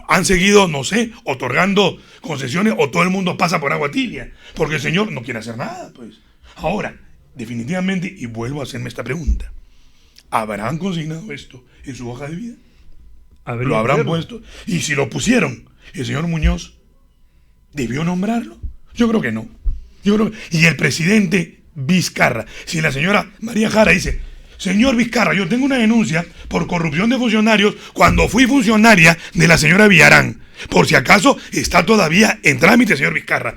han seguido, no sé, otorgando concesiones o todo el mundo pasa por agua tibia. Porque el señor no quiere hacer nada, pues. Ahora, definitivamente, y vuelvo a hacerme esta pregunta, ¿habrán consignado esto en su hoja de vida? ¿Lo habrán puesto? Y si lo pusieron, el señor Muñoz ¿debió nombrarlo? Yo creo que no. Y el presidente Vizcarra, si la señora María Jara dice, señor Vizcarra, yo tengo una denuncia por corrupción de funcionarios cuando fui funcionaria de la señora Villarán, por si acaso está todavía en trámite, señor Vizcarra,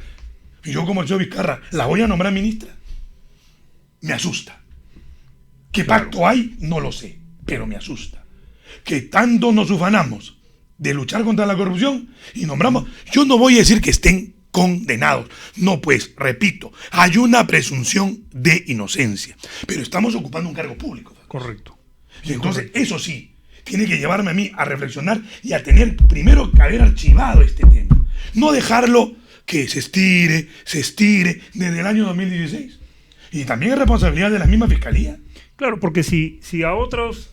y yo como el señor Vizcarra la voy a nombrar ministra, me asusta. ¿Qué pacto hay? No lo sé, pero me asusta. Que tanto nos ufanamos de luchar contra la corrupción y nombramos, yo no voy a decir que estén condenados, no, pues, repito, hay una presunción de inocencia, pero estamos ocupando un cargo público. Correcto. Y entonces, eso sí, tiene que llevarme a mí a reflexionar y a tener primero que haber archivado este tema, no dejarlo que se estire desde el año 2016, y también es responsabilidad de la misma fiscalía. Claro, porque si a otros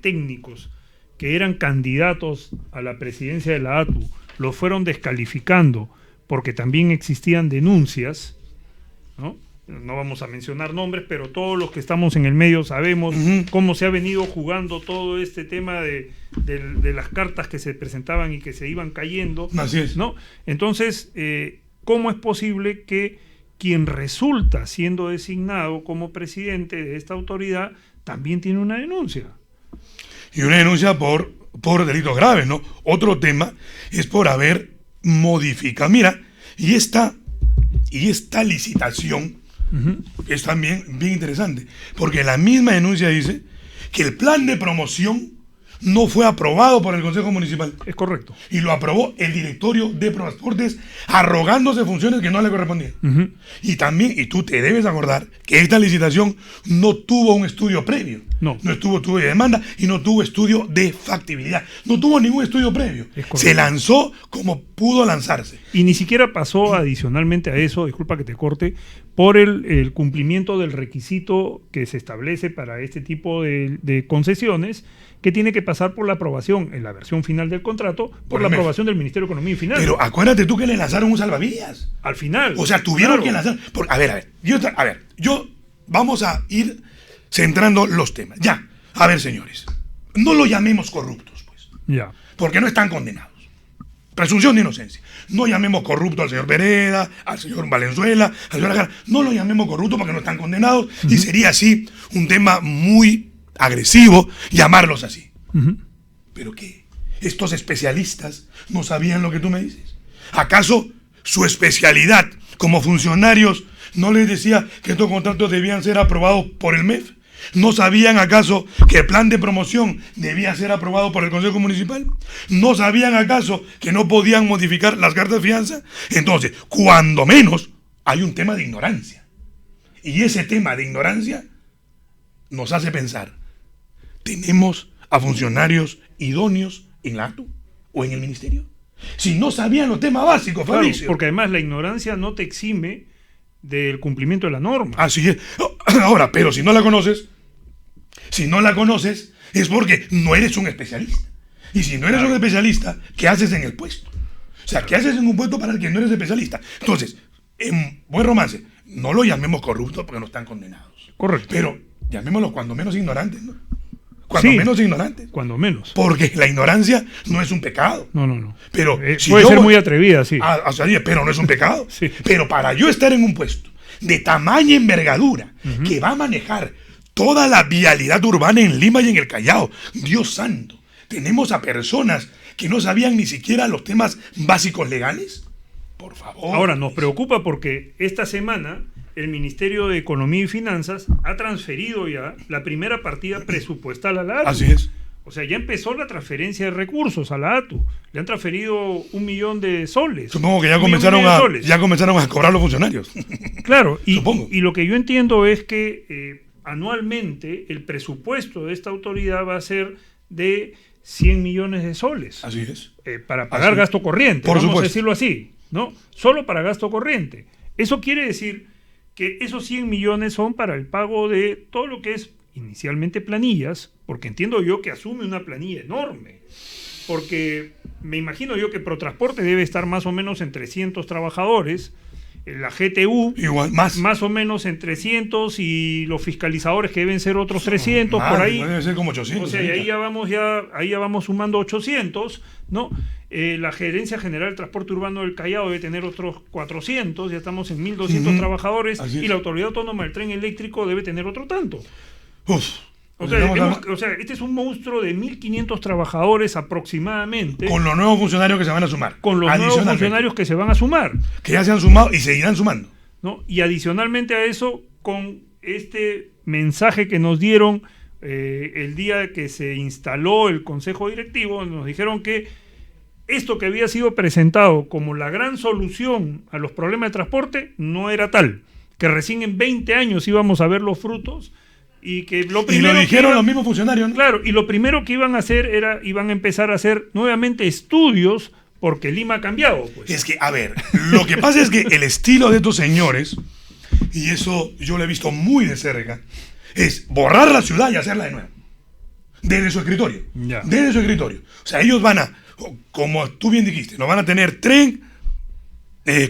técnicos que eran candidatos a la presidencia de la ATU los fueron descalificando porque también existían denuncias, ¿no? No vamos a mencionar nombres, pero todos los que estamos en el medio sabemos cómo se ha venido jugando todo este tema de las cartas que se presentaban y que se iban cayendo. Así es. ¿No? Entonces, ¿cómo es posible que quien resulta siendo designado como presidente de esta autoridad también tiene una denuncia? Y una denuncia por delitos graves, ¿no? Otro tema es por haber modificado. Mira, y esta licitación es también bien interesante, porque la misma denuncia dice que el plan de promoción no fue aprobado por el Consejo Municipal. Es correcto. Y lo aprobó el directorio de Protransportes, arrogándose funciones que no le correspondían. Y también, y tú te debes acordar, que esta licitación no tuvo un estudio previo. No estuvo estudio de demanda y no tuvo estudio de factibilidad. No tuvo ningún estudio previo. Se lanzó como pudo lanzarse. Y ni siquiera pasó adicionalmente a eso, disculpa que te corte, por el cumplimiento del requisito que se establece para este tipo de concesiones, que tiene que pasar por la aprobación en la versión final del contrato, por la aprobación del Ministerio de Economía y Finanzas. Pero acuérdate tú que le lanzaron un salvavidas. Al final. O sea, tuvieron que lanzar. A ver, yo vamos a ir centrando los temas. Ya, a ver, señores, no lo llamemos corruptos, pues. Ya. Porque no están condenados. Presunción de inocencia. No llamemos corrupto al señor Vereda, al señor Valenzuela, al señor Agar. No lo llamemos corrupto porque no están condenados. Y sería así un tema muy agresivo llamarlos así. ¿Pero qué? ¿Estos especialistas no sabían lo que tú me dices? ¿Acaso su especialidad como funcionarios no les decía que estos contratos debían ser aprobados por el MEF? ¿No sabían acaso que el plan de promoción debía ser aprobado por el Consejo Municipal? ¿No sabían acaso que no podían modificar las cartas de fianza? Entonces, cuando menos, hay un tema de ignorancia. Y ese tema de ignorancia nos hace pensar, ¿tenemos a funcionarios idóneos en la ATU o en el ministerio? Si no sabían los temas básicos, Fabricio. Claro, porque además la ignorancia no te exime del cumplimiento de la norma. Así es. Ahora, pero si no la conoces es porque no eres un especialista. Y si no eres un especialista, ¿qué haces en el puesto? O sea, ¿qué haces en un puesto para el que no eres especialista? Entonces, en buen romance, no lo llamemos corruptos porque no están condenados. Correcto. Pero llamémoslo cuando menos ignorantes, ¿no? Cuando menos ignorantes. Cuando menos. Porque la ignorancia no es un pecado. No. Pero si puede ser muy atrevida, sí. Pero no es un pecado. Sí. Pero para yo estar en un puesto de tamaña envergadura que va a manejar toda la vialidad urbana en Lima y en el Callao. Dios santo, tenemos a personas que no sabían ni siquiera los temas básicos legales. Por favor. Ahora, nos preocupa porque esta semana el Ministerio de Economía y Finanzas ha transferido ya la primera partida presupuestal a la ATU. Así es. O sea, ya empezó la transferencia de recursos a la ATU. Le han transferido 1 millón de soles. Supongo que ya comenzaron a cobrar los funcionarios. Claro, Supongo. Y lo que yo entiendo es que anualmente el presupuesto de esta autoridad va a ser de 100 millones de soles. Así es. Para pagar gasto corriente, Por vamos supuesto. a decirlo así, ¿no? Solo para gasto corriente. Eso quiere decir que esos 100 millones son para el pago de todo lo que es inicialmente planillas, porque entiendo yo que asume una planilla enorme, porque me imagino yo que Protransporte debe estar más o menos en 300 trabajadores, la GTU igual, más o menos en 300 y los fiscalizadores que deben ser otros 300, por ahí. Debe ser como 800. O sea, y ahí ya vamos sumando 800, ¿no? La Gerencia General del Transporte Urbano del Callao debe tener otros 400, ya estamos en 1.200 trabajadores, y la Autoridad Autónoma del Tren Eléctrico debe tener otro tanto. O sea, este es un monstruo de 1.500 trabajadores aproximadamente. Con los nuevos funcionarios que se van a sumar. Con los nuevos funcionarios que se van a sumar. Que ya se han sumado y seguirán sumando. ¿No? Y adicionalmente a eso, con este mensaje que nos dieron el día que se instaló el Consejo Directivo, nos dijeron que esto que había sido presentado como la gran solución a los problemas de transporte no era tal. Que recién en 20 años íbamos a ver los frutos. Y que lo primero lo dijeron los mismos funcionarios, ¿no? Claro, y lo primero que iban a hacer iban a empezar a hacer nuevamente estudios, porque Lima ha cambiado, pues. Es que, a ver, lo que pasa es que el estilo de estos señores, y eso yo lo he visto muy de cerca, es borrar la ciudad y hacerla de nuevo. Desde su escritorio. Ya. Desde su escritorio. O sea, ellos van a, como tú bien dijiste, no van a tener tren,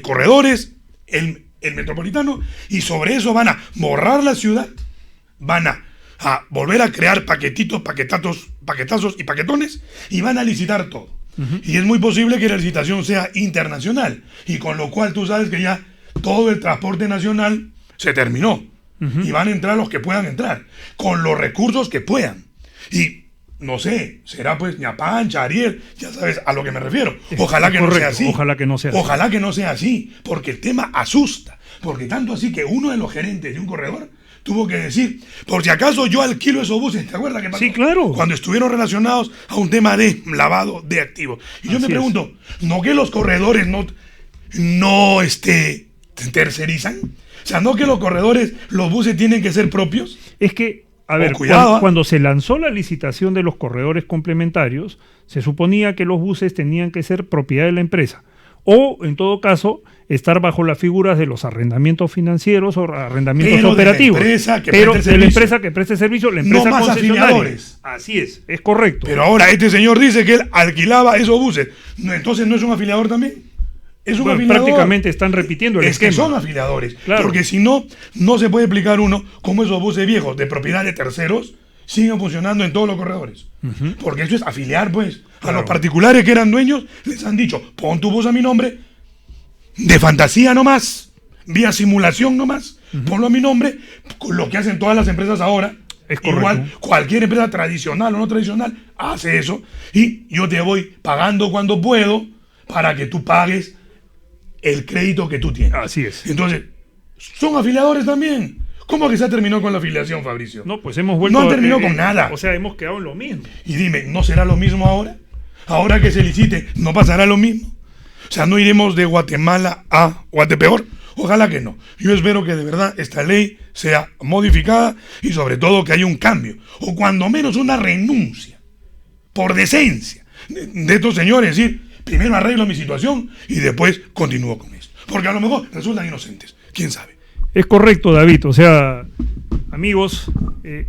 corredores, el metropolitano, y sobre eso van a borrar la ciudad. Van a volver a crear paquetitos, paquetazos y paquetones, y van a licitar todo. Y es muy posible que la licitación sea internacional, y con lo cual tú sabes que ya todo el transporte nacional se terminó, y van a entrar los que puedan entrar, con los recursos que puedan. Y no sé, será pues Ñapancha, Ariel, ya sabes a lo que me refiero. Ojalá que no sea así. Ojalá que no sea así. Ojalá que no sea así, porque el tema asusta. Porque tanto así que uno de los gerentes de un corredor tuvo que decir, por si acaso yo alquilo esos buses, ¿te acuerdas qué pasó? Sí, claro. Cuando estuvieron relacionados a un tema de lavado de activos. Y yo me pregunto, ¿no que los corredores no tercerizan? O sea, ¿no que los corredores, los buses tienen que ser propios? Es que, a ver, cuando se lanzó la licitación de los corredores complementarios, se suponía que los buses tenían que ser propiedad de la empresa. O, en todo caso, estar bajo las figuras de los arrendamientos financieros o arrendamientos operativos. Pero de la empresa que preste servicio, la empresa no más concesionaria. Así es correcto. Pero ahora este señor dice que él alquilaba esos buses. Entonces, ¿no es un afiliador también? Es un afiliador. Prácticamente están repitiendo el esquema. Que son afiliadores. Claro. Porque si no, no se puede explicar uno cómo esos buses viejos de propiedad de terceros siguen funcionando en todos los corredores. Porque eso es afiliar, pues. A los particulares que eran dueños, les han dicho, pon tu bus a mi nombre, de fantasía nomás, vía simulación nomás, ponlo a mi nombre, lo que hacen todas las empresas ahora. Es correcto. Igual, cualquier empresa tradicional o no tradicional hace eso, y yo te voy pagando cuando puedo para que tú pagues el crédito que tú tienes. Así es. Entonces, son afiliadores también. ¿Cómo que se ha terminado con la afiliación, Fabricio? No, pues hemos vuelto. No han terminado con nada. O sea, hemos quedado en lo mismo. Y dime, ¿no será lo mismo ahora? Ahora que se licite, ¿no pasará lo mismo? O sea, ¿no iremos de Guatemala a Guatepeor? Ojalá que no. Yo espero que de verdad esta ley sea modificada y sobre todo que haya un cambio. O cuando menos una renuncia, por decencia, de estos señores. Es decir, primero arreglo mi situación y después continúo con esto. Porque a lo mejor resultan inocentes. ¿Quién sabe? Es correcto, David. O sea, amigos,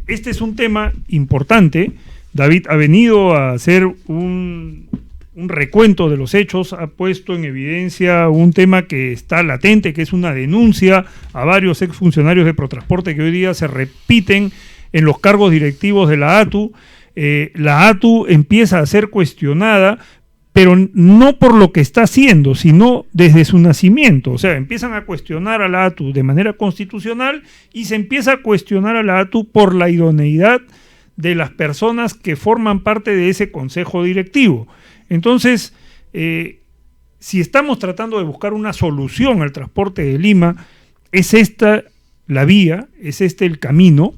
este es un tema importante. David ha venido a hacer un recuento de los hechos, ha puesto en evidencia un tema que está latente, que es una denuncia a varios exfuncionarios de Protransporte que hoy día se repiten en los cargos directivos de la ATU. La ATU empieza a ser cuestionada pero no por lo que está haciendo, sino desde su nacimiento. O sea, empiezan a cuestionar a la ATU de manera constitucional y se empieza a cuestionar a la ATU por la idoneidad de las personas que forman parte de ese consejo directivo. Entonces, si estamos tratando de buscar una solución al transporte de Lima, ¿es esta la vía? ¿Es este el camino?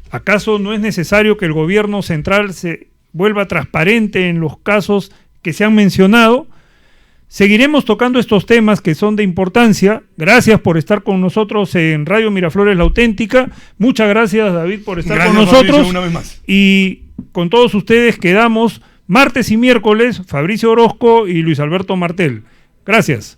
¿Acaso no es necesario que el gobierno central se vuelva transparente en los casos que se han mencionado? Seguiremos tocando estos temas que son de importancia. Gracias por estar con nosotros en Radio Miraflores La Auténtica. Muchas gracias, David, por estar con nosotros. Fabricio, una vez más. Y con todos ustedes quedamos martes y miércoles, Fabricio Orozco y Luis Alberto Martel. Gracias.